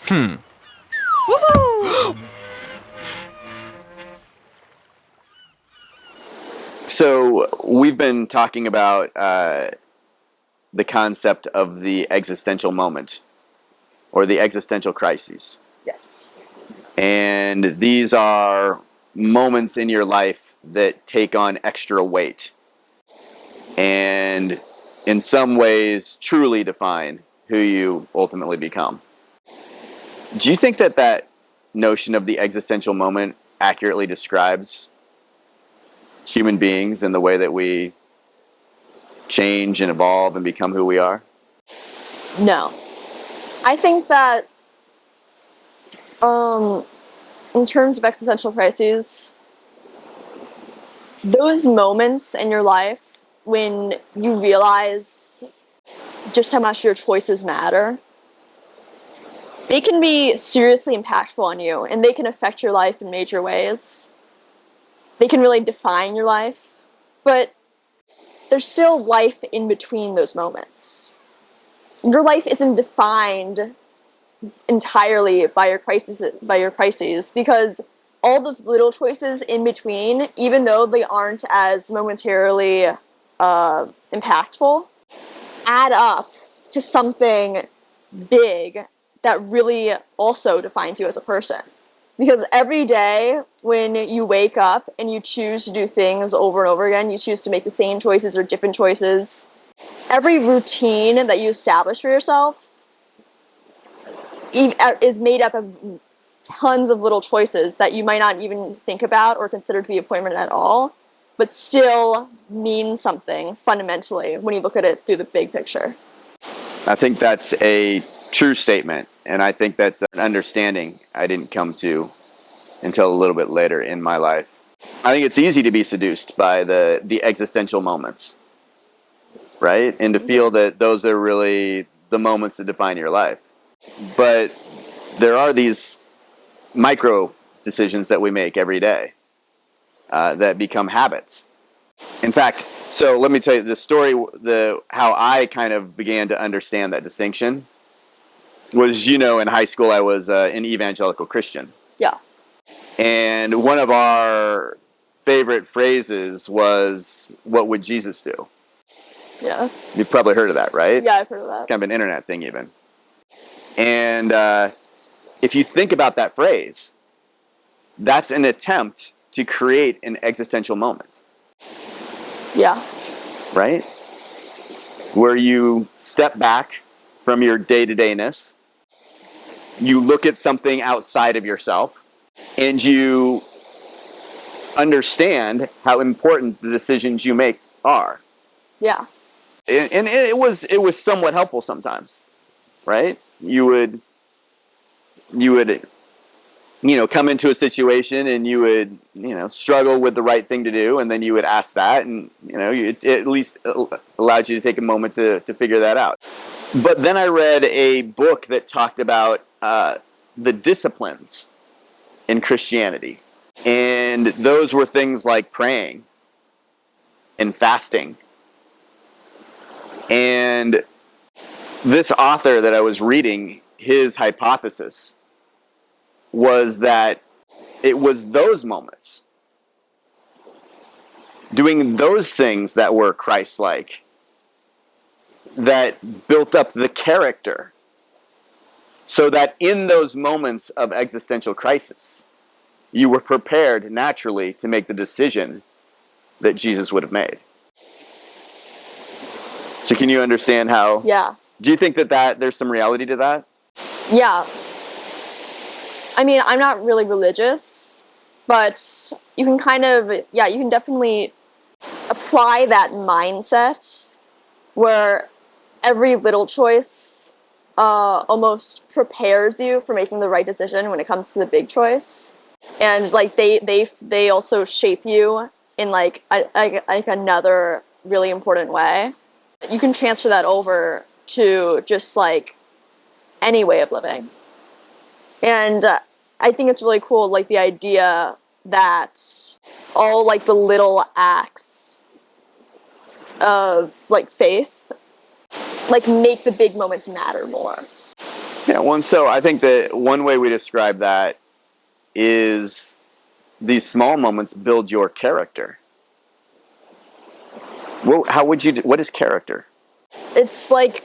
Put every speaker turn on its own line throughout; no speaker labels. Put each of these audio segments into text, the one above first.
Woohoo!
So we've been talking about the concept of the existential moment or the existential crises.
Yes.
And these are moments in your life that take on extra weight and in some ways truly define who you ultimately become. Do you think that that notion of the existential moment accurately describes human beings and the way that we change and evolve and become who we are?
No. I think that in terms of existential crises, those moments in your life when you realize just how much your choices matter, they can be seriously impactful on you, and they can affect your life in major ways. They can really define your life, but there's still life in between those moments. Your life isn't defined entirely by your crises, because all those little choices in between, even though they aren't as momentarily impactful, add up to something big that really also defines you as a person. Because every day when you wake up and you choose to do things over and over again, you choose to make the same choices or different choices, every routine that you establish for yourself is made up of tons of little choices that you might not even think about or consider to be important at all, but still mean something fundamentally when you look at it through the big picture.
I think that's a true statement, and I think that's an understanding I didn't come to until a little bit later in my life. I think it's easy to be seduced by the existential moments, right? And to feel that those are really the moments that define your life. But there are these micro decisions that we make every day that become habits. In fact, so let me tell you the story, how I kind of began to understand that distinction was, in high school I was an evangelical Christian.
Yeah.
And one of our favorite phrases was, "What would Jesus do?"
Yeah.
You've probably heard of that, right?
Yeah, I've heard of that.
Kind of an internet thing even. And if you think about that phrase, that's an attempt to create an existential moment.
Yeah.
Right? Where you step back from your day-to-dayness, you look at something outside of yourself, and you understand how important the decisions you make are.
Yeah.
And it was somewhat helpful sometimes, right? You would come into a situation and you would struggle with the right thing to do, and then you would ask that, and it at least allowed you to take a moment to figure that out. But then I read a book that talked about the disciplines in Christianity, and those were things like praying and fasting. And this author that I was reading, his hypothesis was that it was those moments, doing those things that were Christ-like, that built up the character, so that in those moments of existential crisis, you were prepared naturally to make the decision that Jesus would have made. So can you understand how?
Yeah.
Do you think that there's some reality to that?
Yeah. I mean, I'm not really religious, but you can definitely apply that mindset where every little choice almost prepares you for making the right decision when it comes to the big choice. And like they also shape you in like another really important way. You can transfer that over to just like any way of living. And I think it's really cool, like the idea that all like the little acts of like faith like make the big moments matter more.
Yeah, one. So I think that one way we describe that is these small moments build your character. Well, how would you? What is character?
It's like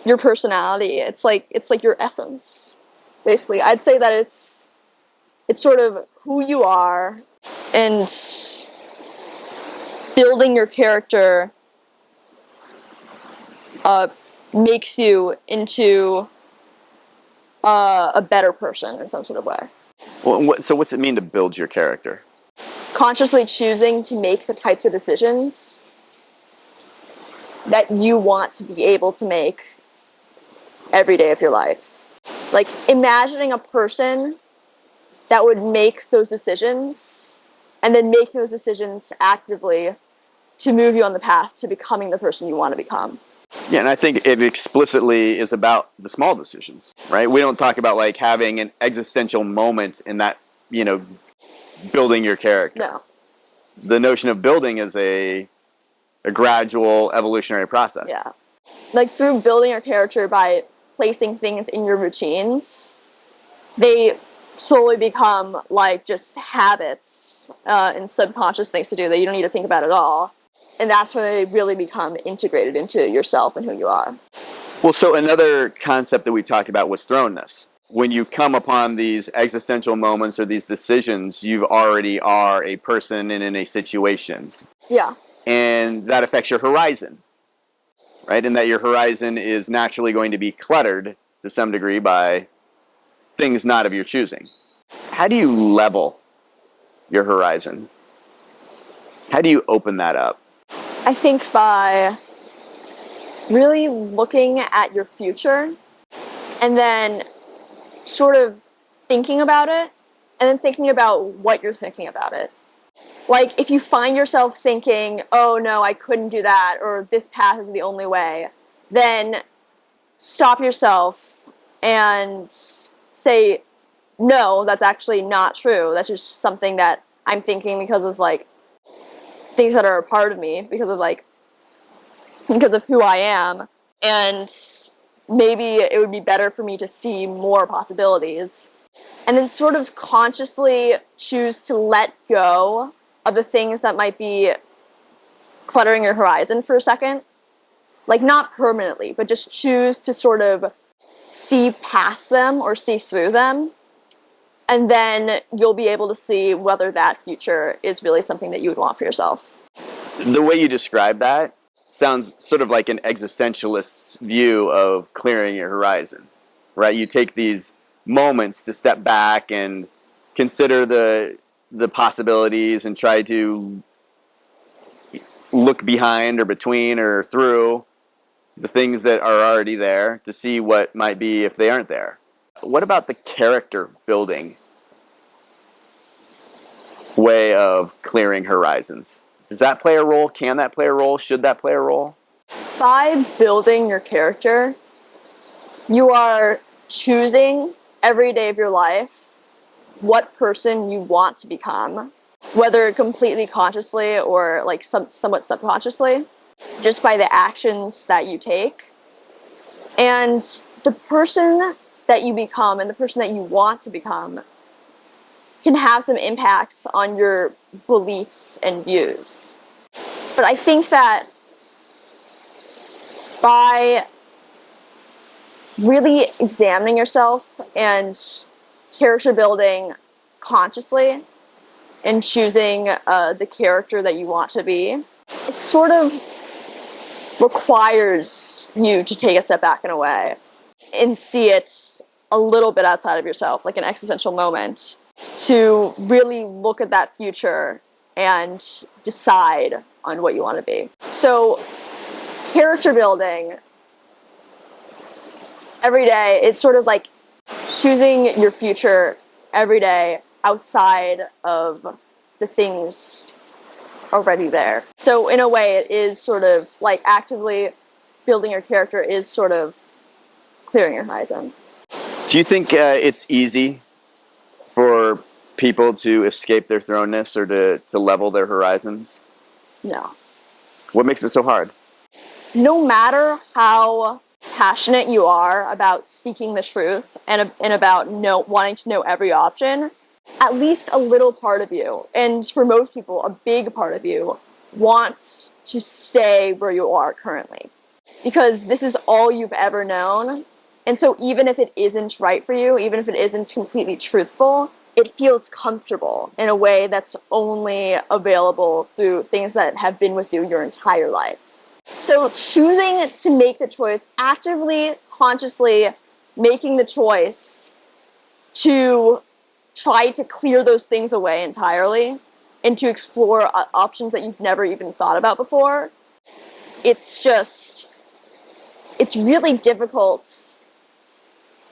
your personality. It's like your essence, basically. I'd say that it's sort of who you are, and building your character makes you into a better person in some sort of way.
Well, so what's it mean to build your character?
Consciously choosing to make the types of decisions that you want to be able to make every day of your life. Like imagining a person that would make those decisions and then making those decisions actively to move you on the path to becoming the person you want to become.
Yeah, and I think it explicitly is about the small decisions, right? We don't talk about like having an existential moment in that, building your character.
No.
The notion of building is a gradual evolutionary process.
Yeah. Like through building your character by placing things in your routines, they slowly become like just habits and subconscious things to do that you don't need to think about at all. And that's when they really become integrated into yourself and who you are.
Well, so another concept that we talked about was thrownness. When you come upon these existential moments or these decisions, you already are a person and in a situation.
Yeah.
And that affects your horizon, right? And that your horizon is naturally going to be cluttered to some degree by things not of your choosing. How do you level your horizon? How do you open that up?
I think by really looking at your future and then sort of thinking about it and then thinking about what you're thinking about it. Like if you find yourself thinking, oh no, I couldn't do that, or this path is the only way, then stop yourself and say, no, that's actually not true. That's just something that I'm thinking because of like things that are a part of me, because of who I am, and maybe it would be better for me to see more possibilities. And then sort of consciously choose to let go of the things that might be cluttering your horizon for a second. Like not permanently, but just choose to sort of see past them or see through them. And then you'll be able to see whether that future is really something that you would want for yourself.
The way you describe that sounds sort of like an existentialist's view of clearing your horizon, right? You take these moments to step back and consider the possibilities and try to look behind or between or through the things that are already there to see what might be if they aren't there. What about the character building way of clearing horizons? Does that play a role? Can that play a role? Should that play a role?
By building your character, you are choosing every day of your life what person you want to become, whether completely consciously or like somewhat subconsciously, just by the actions that you take. And the person that you become and the person that you want to become can have some impacts on your beliefs and views. But I think that by really examining yourself and character building consciously and choosing the character that you want to be, it sort of requires you to take a step back in a way and see it a little bit outside of yourself, like an existential moment, to really look at that future and decide on what you want to be. So character building every day, it's sort of like choosing your future every day outside of the things already there. So in a way, it is sort of like actively building your character is sort of clearing your horizon.
Do you think it's easy for people to escape their thrownness or to level their horizons?
No.
What makes it so hard?
No matter how passionate you are about seeking the truth and about wanting to know every option, at least a little part of you, and for most people, a big part of you, wants to stay where you are currently. Because this is all you've ever known. And so even if it isn't right for you, even if it isn't completely truthful, it feels comfortable in a way that's only available through things that have been with you your entire life. So choosing to make the choice, actively, consciously making the choice to try to clear those things away entirely and to explore options that you've never even thought about before, it's really difficult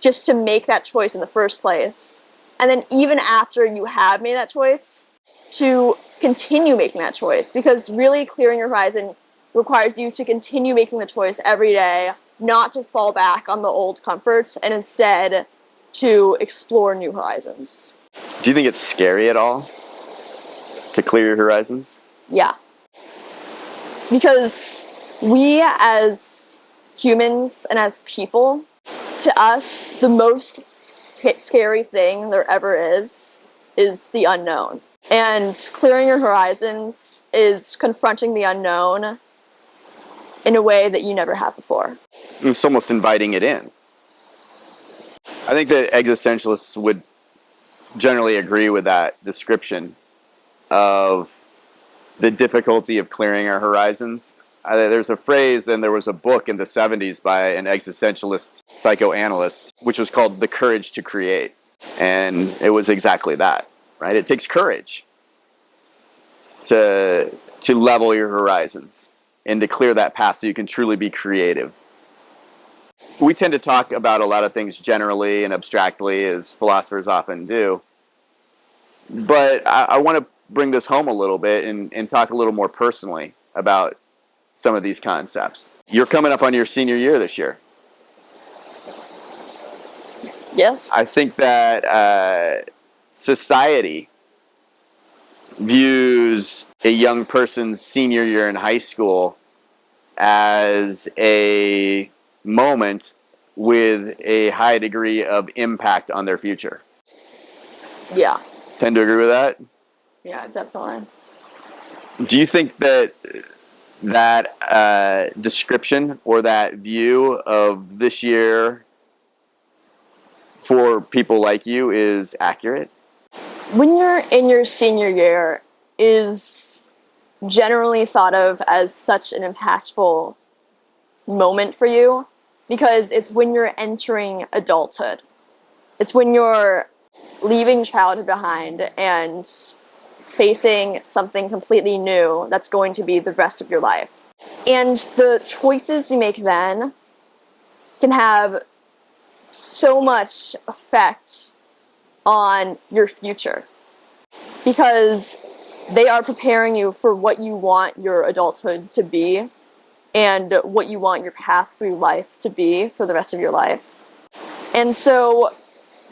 just to make that choice in the first place. And then even after you have made that choice, to continue making that choice. Because really clearing your horizon requires you to continue making the choice every day, not to fall back on the old comforts, and instead to explore new horizons.
Do you think it's scary at all to clear your horizons?
Yeah. Because we as humans and as people, to us, the most scary thing there ever is the unknown. And clearing your horizons is confronting the unknown in a way that you never have before.
It's almost inviting it in. I think that existentialists would generally agree with that description of the difficulty of clearing our horizons. There's a phrase, and there was a book in the 70s by an existentialist psychoanalyst, which was called The Courage to Create. And it was exactly that, right? It takes courage to level your horizons and to clear that path so you can truly be creative. We tend to talk about a lot of things generally and abstractly, as philosophers often do. But I want to bring this home a little bit and talk a little more personally about some of these concepts. You're coming up on your senior year this year.
Yes.
I think that society views a young person's senior year in high school as a moment with a high degree of impact on their future.
Yeah.
Tend to agree with that?
Yeah, definitely.
Do you think that description or that view of this year for people like you is accurate?
When you're in your senior year is generally thought of as such an impactful moment for you because it's when you're entering adulthood. It's when you're leaving childhood behind and facing something completely new that's going to be the rest of your life. And the choices you make then can have so much effect on your future because they are preparing you for what you want your adulthood to be and what you want your path through life to be for the rest of your life. And so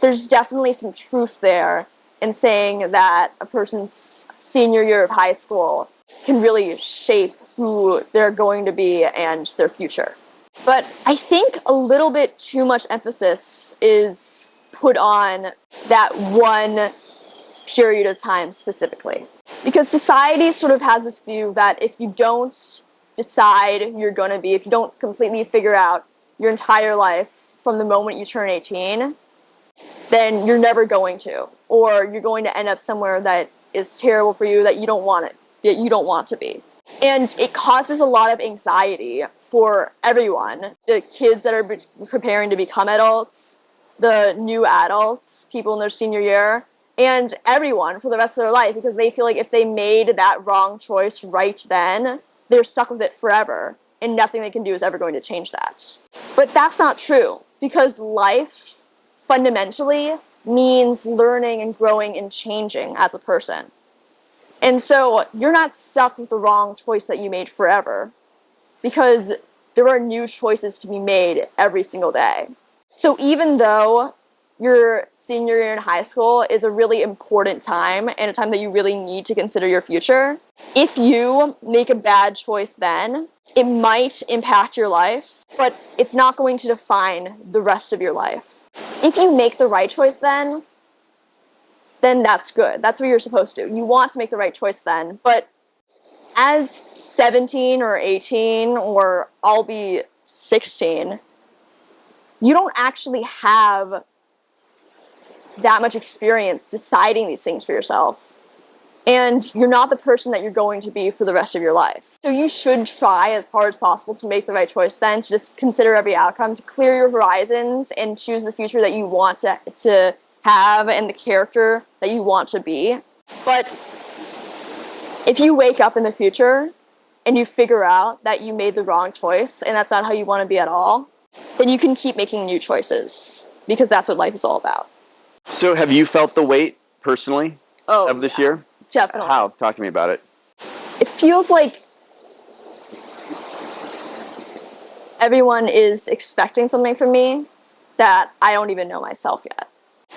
there's definitely some truth there in saying that a person's senior year of high school can really shape who they're going to be and their future. But I think a little bit too much emphasis is put on that one period of time specifically. Because society sort of has this view that if you don't decide who you're going to be, if you don't completely figure out your entire life from the moment you turn 18, then you're never going to. Or you're going to end up somewhere that is terrible for you, that you don't want to be. And it causes a lot of anxiety for everyone. The kids that are preparing to become adults, the new adults, people in their senior year, and everyone for the rest of their life, because they feel like if they made that wrong choice right then, they're stuck with it forever, and nothing they can do is ever going to change that. But that's not true, because life fundamentally means learning and growing and changing as a person. And so you're not stuck with the wrong choice that you made forever, because there are new choices to be made every single day. So even though your senior year in high school is a really important time and a time that you really need to consider your future, if you make a bad choice then, it might impact your life, but it's not going to define the rest of your life. If you make the right choice then that's good. That's what you're supposed to do. You want to make the right choice then, but as 17 or 18, or I'll be 16, you don't actually have that much experience deciding these things for yourself. And you're not the person that you're going to be for the rest of your life. So you should try as hard as possible to make the right choice then, to just consider every outcome, to clear your horizons and choose the future that you want to have and the character that you want to be. But if you wake up in the future and you figure out that you made the wrong choice and that's not how you want to be at all, then you can keep making new choices, because that's what life is all about.
So have you felt the weight personally of this year?
Definitely.
How? Talk to me about it.
It feels like everyone is expecting something from me that I don't even know myself yet.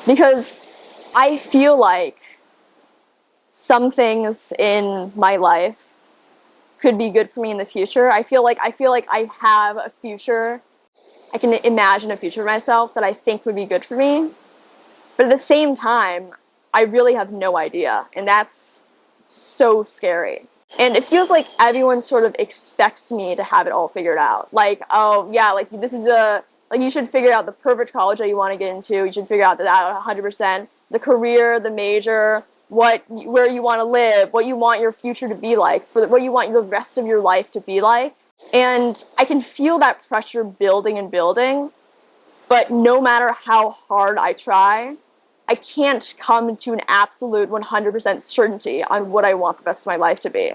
Because I feel like some things in my life could be good for me in the future. I feel like I have a future. I can imagine a future for myself that I think would be good for me. But at the same time, I really have no idea, and that's so scary. And it feels like everyone sort of expects me to have it all figured out. Like, oh yeah, like this is you should figure out the perfect college that you want to get into. You should figure out that 100%. The career, the major, where you want to live, what you want your future to be like, what you want the rest of your life to be like. And I can feel that pressure building and building, but no matter how hard I try, I can't come to an absolute 100% certainty on what I want the rest of my life to be.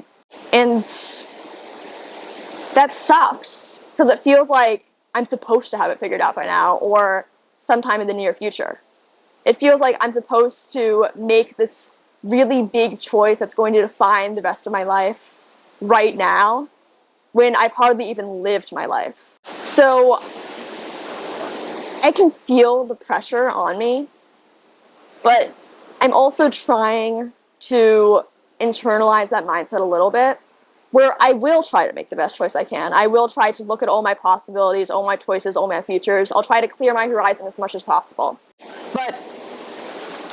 And that sucks, because it feels like I'm supposed to have it figured out by now, or sometime in the near future. It feels like I'm supposed to make this really big choice that's going to define the rest of my life right now, when I've hardly even lived my life. So I can feel the pressure on me, but I'm also trying to internalize that mindset a little bit, where I will try to make the best choice I can. I will try to look at all my possibilities, all my choices, all my futures. I'll try to clear my horizon as much as possible. But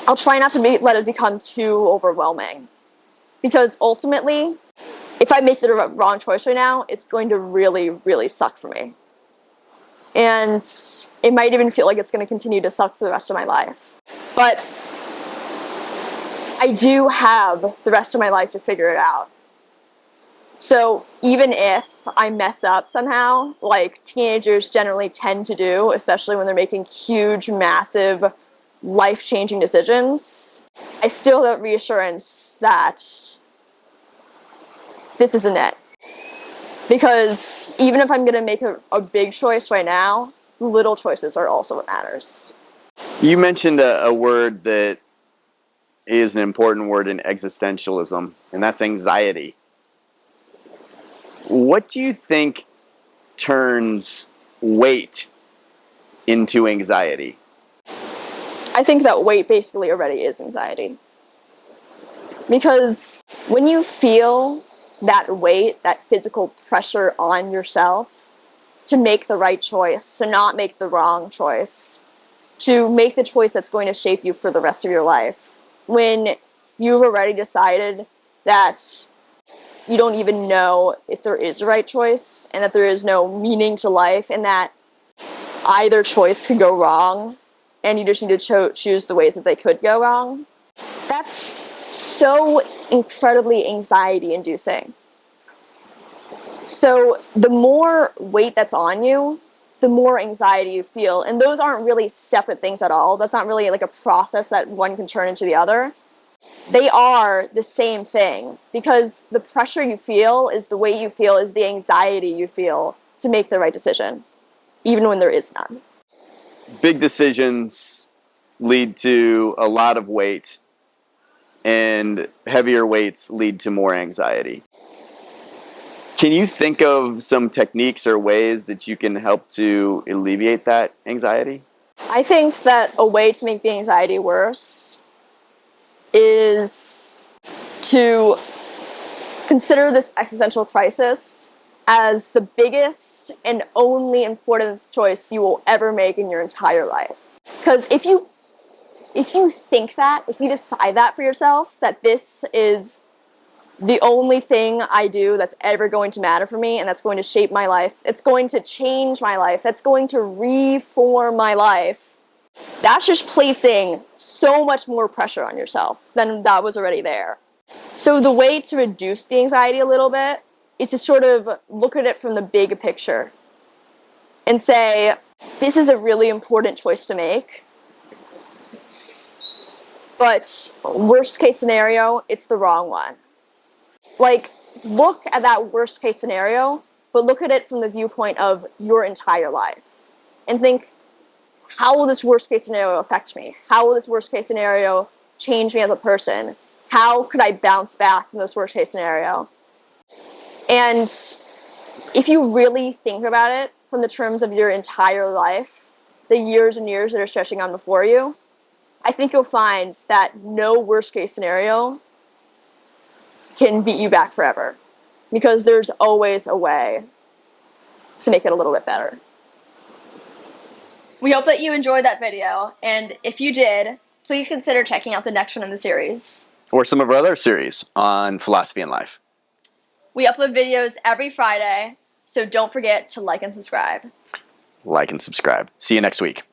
I'll try not to let it become too overwhelming. Because ultimately, if I make the wrong choice right now, it's going to really, really suck for me. And it might even feel like it's going to continue to suck for the rest of my life. But I do have the rest of my life to figure it out. So even if I mess up somehow, like teenagers generally tend to do, especially when they're making huge, massive, life-changing decisions, I still have reassurance that this isn't it. Because even if I'm going to make a big choice right now, little choices are also what matters.
You mentioned a word that is an important word in existentialism, and that's anxiety. What do you think turns weight into anxiety?
I think that weight basically already is anxiety. Because when you feel that weight, that physical pressure on yourself to make the right choice, to not make the wrong choice, to make the choice that's going to shape you for the rest of your life, when you've already decided that you don't even know if there is a right choice, and that there is no meaning to life, and that either choice could go wrong, and you just need to choose the ways that they could go wrong, that's so incredibly anxiety-inducing. So the more weight that's on you, the more anxiety you feel. And those aren't really separate things at all. That's not really like a process that one can turn into the other. They are the same thing, because the pressure you feel is the weight you feel, is the anxiety you feel to make the right decision, even when there is none.
Big decisions lead to a lot of weight, and heavier weights lead to more anxiety. Can you think of some techniques or ways that you can help to alleviate that anxiety?
I think that a way to make the anxiety worse is to consider this existential crisis as the biggest and only important choice you will ever make in your entire life. Because if you think that, if you decide that for yourself, that this is the only thing I do that's ever going to matter for me and that's going to shape my life, it's going to change my life, that's going to reform my life, that's just placing so much more pressure on yourself than that was already there. So the way to reduce the anxiety a little bit is to sort of look at it from the big picture and say, this is a really important choice to make, but worst case scenario, it's the wrong one. Like, look at that worst case scenario, but look at it from the viewpoint of your entire life. And think, how will this worst case scenario affect me? How will this worst case scenario change me as a person? How could I bounce back from this worst case scenario? And if you really think about it from the terms of your entire life, the years and years that are stretching on before you, I think you'll find that no worst case scenario can beat you back forever, because there's always a way to make it a little bit better. We hope that you enjoyed that video, and if you did, please consider checking out the next one in the series.
Or some of our other series on philosophy and life.
We upload videos every Friday, so don't forget to like and subscribe.
Like and subscribe. See you next week.